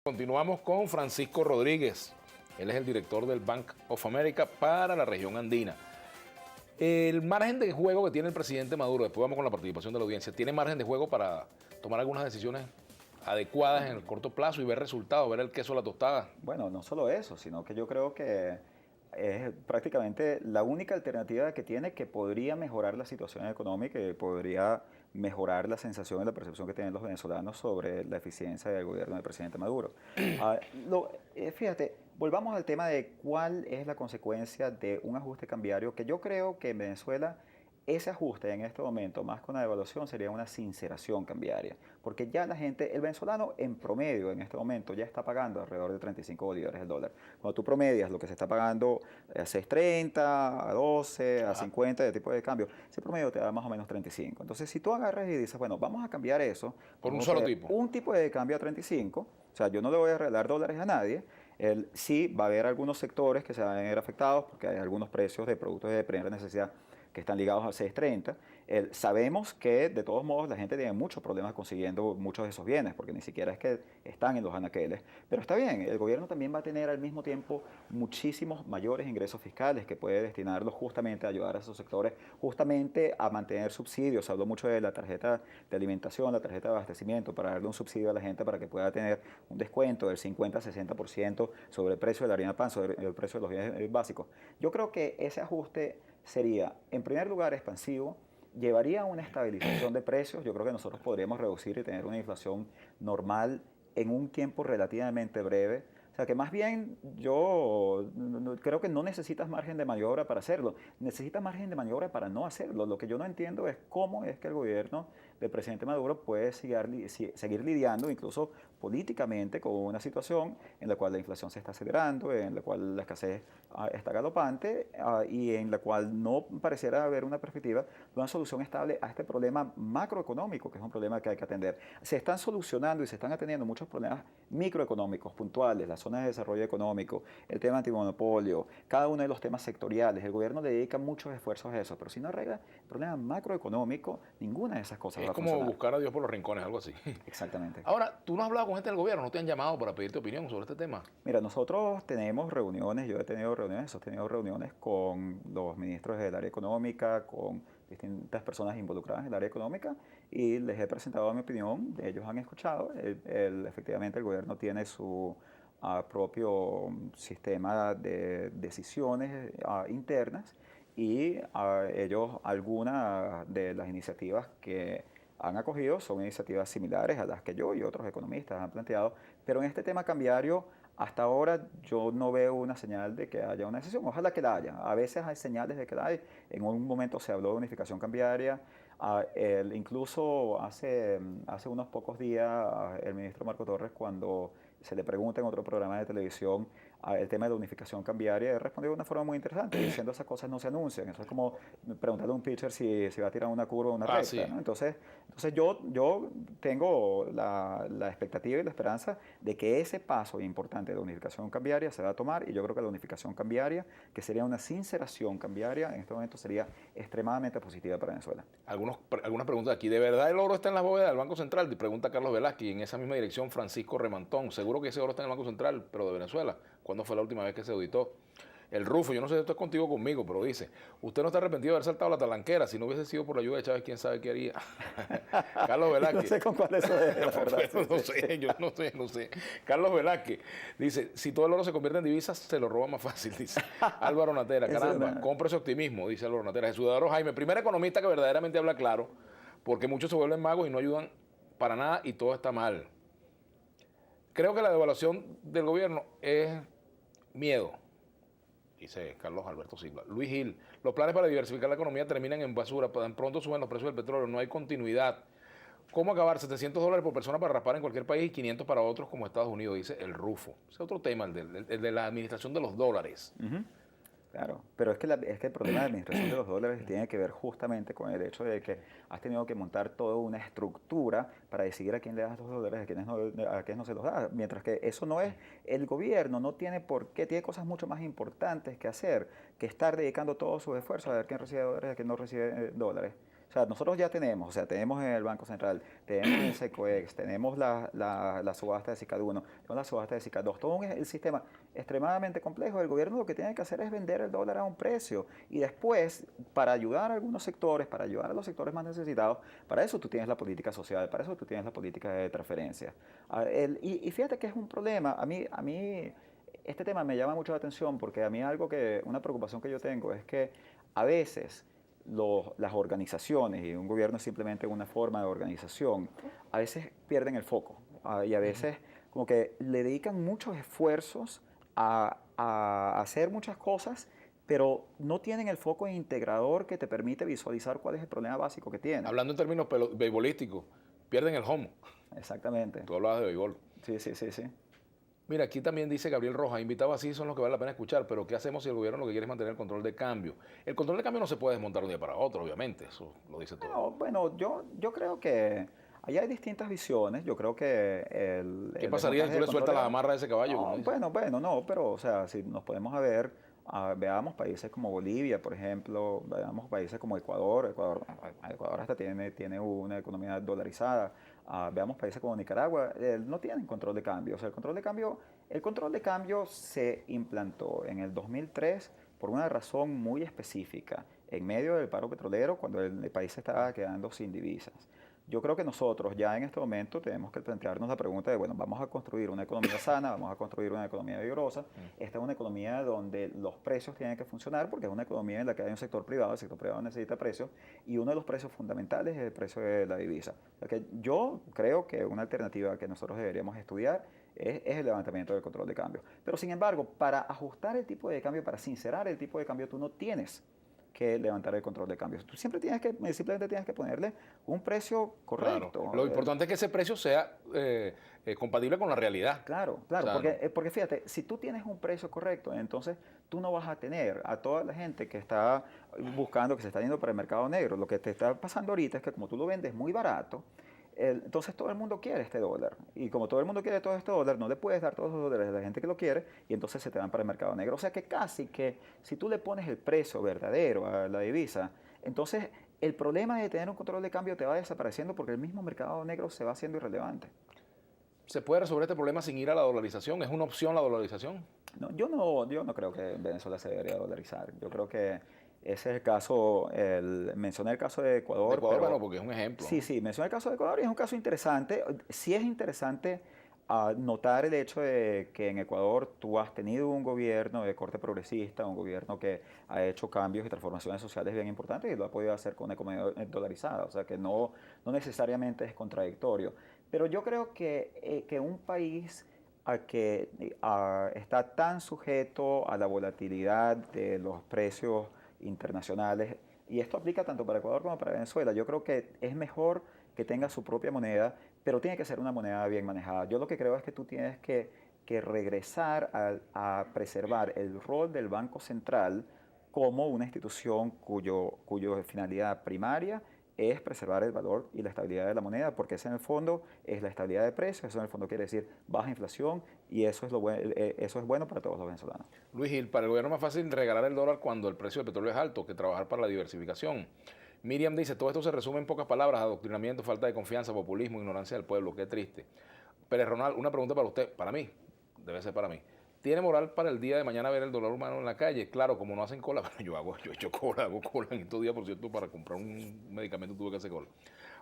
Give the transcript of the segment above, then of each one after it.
Continuamos con Francisco Rodríguez. Él es el director del Bank of America para la región andina. El margen de juego que tiene el presidente Maduro, después vamos con la participación de la audiencia, ¿tiene margen de juego para tomar algunas decisiones adecuadas en el corto plazo y ver resultados, ver el queso a la tostada? Bueno, no solo eso, sino que yo creo que es prácticamente la única alternativa que tiene que podría mejorar la situación económica y podría mejorar la sensación y la percepción que tienen los venezolanos sobre la eficiencia del gobierno del presidente Maduro. Fíjate, volvamos al tema de cuál es la consecuencia de un ajuste cambiario que yo creo que en Venezuela ese ajuste en este momento, más que una devaluación, sería una sinceración cambiaria, porque ya la gente, el venezolano en promedio en este momento ya está pagando alrededor de 35 bolívares el dólar. Cuando tú promedias lo que se está pagando a 6.30, a 12, a 50 de tipo de cambio, ese promedio te da más o menos 35. Entonces, si tú agarras y dices, bueno, vamos a cambiar eso, Por un vamos a solo poner tipo. un tipo de cambio a 35, o sea, yo no le voy a regalar dólares a nadie. Sí, va a haber algunos sectores que se van a ver afectados porque hay algunos precios de productos de primera necesidad que están ligados al 630. Sabemos que de todos modos la gente tiene muchos problemas consiguiendo muchos de esos bienes, porque ni siquiera es que están en los anaqueles. Pero está bien, el gobierno también va a tener al mismo tiempo muchísimos mayores ingresos fiscales que puede destinarlos justamente a ayudar a esos sectores, justamente a mantener subsidios. Se habló mucho de la tarjeta de alimentación, la tarjeta de abastecimiento, para darle un subsidio a la gente para que pueda tener un descuento del 50-60% sobre el precio de la harina pan, sobre el precio de los bienes básicos. Yo creo que ese ajuste sería, en primer lugar, expansivo, llevaría a una estabilización de precios. Yo creo que nosotros podríamos reducir y tener una inflación normal en un tiempo relativamente breve. O sea que más bien yo creo que no necesitas margen de maniobra para hacerlo, necesitas margen de maniobra para no hacerlo. Lo que yo no entiendo es cómo es que el gobierno del presidente Maduro puede seguir lidiando, incluso políticamente, con una situación en la cual la inflación se está acelerando, en la cual la escasez está galopante y en la cual no pareciera haber una perspectiva de una solución estable a este problema macroeconómico, que es un problema que hay que atender. Se están solucionando y se están atendiendo muchos problemas microeconómicos, puntuales, las zonas de desarrollo económico, el tema antimonopolio, cada uno de los temas sectoriales. El gobierno le dedica muchos esfuerzos a eso, pero si no arregla el problema macroeconómico, ninguna de esas cosas va Es a como funcionar. buscar a Dios por los rincones, algo así. Exactamente. Ahora, tú no has hablado con gente del gobierno, no te han llamado para pedirte opinión sobre este tema. Mira, nosotros tenemos reuniones, yo he tenido reuniones, he sostenido reuniones con los ministros del área económica, con distintas personas involucradas en el área económica y les he presentado mi opinión, ellos han escuchado, efectivamente el gobierno tiene su propio sistema de decisiones internas y ellos algunas de las iniciativas que han acogido son iniciativas similares a las que yo y otros economistas han planteado, pero en este tema cambiario, hasta ahora yo no veo una señal de que haya una decisión. Ojalá que la haya. A veces hay señales de que la hay. En un momento se habló de unificación cambiaria. Incluso hace unos pocos días el ministro Marco Torres, cuando se le pregunta en otro programa de televisión el tema de la unificación cambiaria, él respondió de una forma muy interesante, diciendo esas cosas no se anuncian. Eso es como preguntarle a un pitcher si va a tirar una curva o una Ah, recta, sí. ¿no? Entonces yo tengo la expectativa y la esperanza de que ese paso importante de la unificación cambiaria se va a tomar y yo creo que la unificación cambiaria, que sería una sinceración cambiaria, en este momento sería extremadamente positiva para Venezuela. Algunas preguntas aquí. ¿De verdad el oro está en la bóveda del Banco Central? Y pregunta Carlos Velázquez. Y en esa misma dirección, Francisco Remantón. Seguro que ese oro está en el Banco Central, pero de Venezuela. ¿Cuándo fue la última vez que se auditó? El Rufo, yo no sé si esto es contigo o conmigo, pero dice, usted no está arrepentido de haber saltado la talanquera. Si no hubiese sido por la ayuda de Chávez, quién sabe qué haría. Carlos No Velázquez. sé con cuál eso es, la verdad. Bueno, no sé, yo no sé. Carlos Velázquez dice, si todo el oro se convierte en divisas, se lo roba más fácil, dice. Álvaro Natera, Eso es caramba, compre ese optimismo, dice Álvaro Natera. Jesús Eduardo Jaime, primer economista que verdaderamente habla claro, porque muchos se vuelven magos y no ayudan para nada y todo está mal. Creo que la devaluación del gobierno es miedo, dice Carlos Alberto Silva. Luis Gil, los planes para diversificar la economía terminan en basura, tan pronto suben los precios del petróleo, no hay continuidad. ¿Cómo acabar $700 por persona para raspar en cualquier país y 500 para otros como Estados Unidos? Dice el Rufo. Ese es otro tema, el de la administración de los dólares. Claro, pero es que el problema de administración de los dólares tiene que ver justamente con el hecho de que has tenido que montar toda una estructura para decidir a quién le das los dólares, a quién no se los das, mientras que eso no es, el gobierno no tiene por qué, tiene cosas mucho más importantes que hacer que estar dedicando todos sus esfuerzos a ver quién recibe dólares y a quién no recibe dólares. O sea, nosotros ya tenemos, o sea, tenemos el Banco Central, tenemos el SECOEX, tenemos la subasta de SICAD 1, tenemos la subasta de SICAD 2, todo el sistema extremadamente complejo. El gobierno lo que tiene que hacer es vender el dólar a un precio y después, para ayudar a algunos sectores, para ayudar a los sectores más necesitados, para eso tú tienes la política social, para eso tú tienes la política de transferencias. Y fíjate que es un problema, a mí este tema me llama mucho la atención porque a mí una preocupación que yo tengo es que a veces las organizaciones, y un gobierno es simplemente una forma de organización, a veces pierden el foco y a veces como que le dedican muchos esfuerzos a hacer muchas cosas, pero no tienen el foco integrador que te permite visualizar cuál es el problema básico que tienen. Hablando en términos beisbolísticos, pierden el home. Exactamente. Tú hablabas de béisbol. Sí, sí, sí, sí. Mira, aquí también dice Gabriel Rojas, invitados así son los que vale la pena escuchar, pero ¿qué hacemos si el gobierno lo que quiere es mantener el control de cambio? El control de cambio no se puede desmontar de un día para otro, obviamente, eso lo dice todo. Bueno, yo creo que allá hay distintas visiones. Yo creo que ¿Qué pasaría si tú le sueltas las amarras de ese caballo? No, Como dice? bueno, no, pero o sea, si nos podemos a ver, veamos países como Bolivia, por ejemplo, veamos países como Ecuador hasta tiene una economía dolarizada, veamos países como Nicaragua, no tienen control de cambio. O sea, el control de cambio se implantó en el 2003 por una razón muy específica, en medio del paro petrolero, cuando el país se estaba quedando sin divisas. Yo creo que nosotros ya en este momento tenemos que plantearnos la pregunta de, bueno, vamos a construir una economía sana, vamos a construir una economía vigorosa. Esta es una economía donde los precios tienen que funcionar porque es una economía en la que hay un sector privado, el sector privado necesita precios y uno de los precios fundamentales es el precio de la divisa. O sea que yo creo que una alternativa que nosotros deberíamos estudiar es el levantamiento del control de cambio. Pero sin embargo, para ajustar el tipo de cambio, para sincerar el tipo de cambio, tú no tienes que levantar el control de cambio. Tú simplemente tienes que ponerle un precio correcto. Claro. Lo importante es que ese precio sea compatible con la realidad. Claro, O sea, porque fíjate, si tú tienes un precio correcto, entonces tú no vas a tener a toda la gente que está buscando, que se está yendo para el mercado negro. Lo que te está pasando ahorita es que como tú lo vendes muy barato, entonces todo el mundo quiere este dólar. Y como todo el mundo quiere todo este dólar, no le puedes dar todos los dólares a la gente que lo quiere y entonces se te van para el mercado negro. O sea que casi que si tú le pones el precio verdadero a la divisa, entonces el problema de tener un control de cambio te va desapareciendo porque el mismo mercado negro se va haciendo irrelevante. ¿se puede resolver este problema sin ir a la dolarización? ¿Es una opción la dolarización? No, yo no creo que Venezuela se debería dolarizar. Yo creo que ese es el caso, mencioné el caso de Ecuador. De Ecuador, pero, bueno, porque es un ejemplo. sí, mencioné el caso de Ecuador y es un caso interesante. Sí es interesante notar el hecho de que en Ecuador tú has tenido un gobierno de corte progresista, un gobierno que ha hecho cambios y transformaciones sociales bien importantes y lo ha podido hacer con una economía dolarizada. O sea que no necesariamente es contradictorio. Pero yo creo que un país que está tan sujeto a la volatilidad de los precios internacionales, y esto aplica tanto para Ecuador como para Venezuela, yo creo que es mejor que tenga su propia moneda, pero tiene que ser una moneda bien manejada. Yo lo que creo es que tú tienes que regresar a preservar el rol del Banco Central como una institución cuyo finalidad primaria es preservar el valor y la estabilidad de la moneda, porque eso en el fondo es la estabilidad de precios, eso en el fondo quiere decir baja inflación y eso es bueno para todos los venezolanos. Luis Gil, para el gobierno es más fácil regalar el dólar cuando el precio del petróleo es alto que trabajar para la diversificación. Miriam dice, todo esto se resume en pocas palabras, adoctrinamiento, falta de confianza, populismo, ignorancia del pueblo, qué triste. Pérez Ronald, una pregunta para usted, para mí, debe ser para mí. ¿Tiene moral para el día de mañana ver el dólar humano en la calle? Claro, como no hacen cola, yo he hecho cola, hago cola en estos días, por cierto, para comprar un medicamento tuve que hacer cola.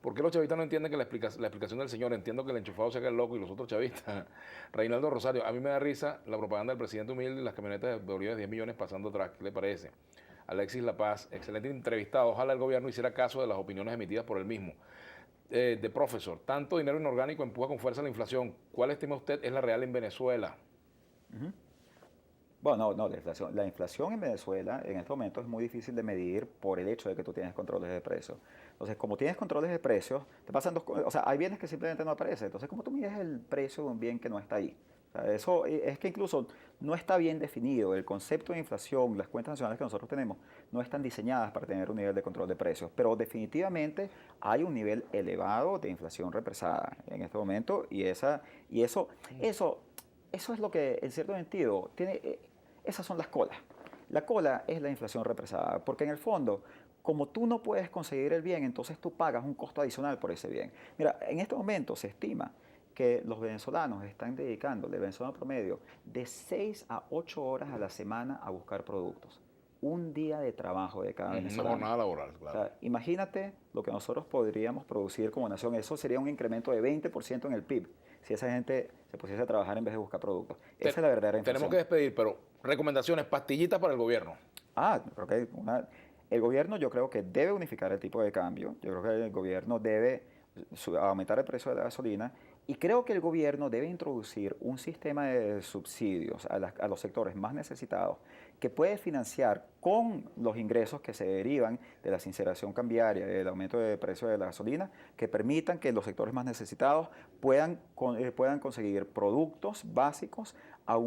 ¿Por qué los chavistas no entienden que la explicación del señor? Entiendo que el enchufado se haga el loco y los otros chavistas. Reinaldo Rosario, a mí me da risa la propaganda del presidente humilde y las camionetas de Bolívar de 10 millones pasando atrás, ¿qué le parece? Alexis La Paz, excelente entrevistado, ojalá el gobierno hiciera caso de las opiniones emitidas por él mismo. De profesor, tanto dinero inorgánico empuja con fuerza la inflación. ¿Cuál estima usted es la real en Venezuela? Bueno, no, la inflación en Venezuela en este momento es muy difícil de medir por el hecho de que tú tienes controles de precios. Entonces, como tienes controles de precios, te pasan dos cosas. O sea, hay bienes que simplemente no aparecen. Entonces, ¿cómo tú mides el precio de un bien que no está ahí? O sea, eso es que incluso no está bien definido. El concepto de inflación, las cuentas nacionales que nosotros tenemos, no están diseñadas para tener un nivel de control de precios. Pero definitivamente hay un nivel elevado de inflación represada en este momento y eso es lo que, en cierto sentido, tiene, esas son las colas. La cola es la inflación represada, porque en el fondo, como tú no puedes conseguir el bien, entonces tú pagas un costo adicional por ese bien. Mira, en este momento se estima que los venezolanos están dedicándole, el venezolano promedio, de 6 a 8 horas a la semana a buscar productos. Un día de trabajo de cada Una venezolano. jornada laboral, O claro. sea, imagínate lo que nosotros podríamos producir como nación. Eso sería un incremento de 20% en el PIB si esa gente se pusiese a trabajar en vez de buscar productos. Esa es la verdadera inflación. Tenemos que despedir, pero recomendaciones, pastillitas para el gobierno. Creo que el gobierno yo creo que debe unificar el tipo de cambio. Yo creo que el gobierno debe aumentar el precio de la gasolina y creo que el gobierno debe introducir un sistema de subsidios a los sectores más necesitados que puede financiar con los ingresos que se derivan de la sinceración cambiaria, del aumento del precio de la gasolina, que permitan que los sectores más necesitados puedan conseguir productos básicos a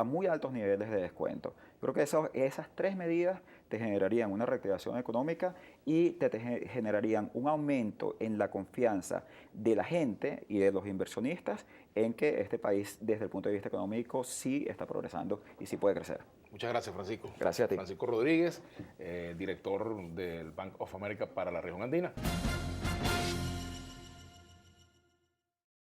muy altos niveles de descuento. Creo que esas tres medidas te generarían una reactivación económica y te generarían un aumento en la confianza de la gente y de los inversionistas en que este país, desde el punto de vista económico, sí está progresando y sí puede crecer. Muchas gracias, Francisco. Gracias a ti. Francisco Rodríguez, director del Bank of America para la región andina.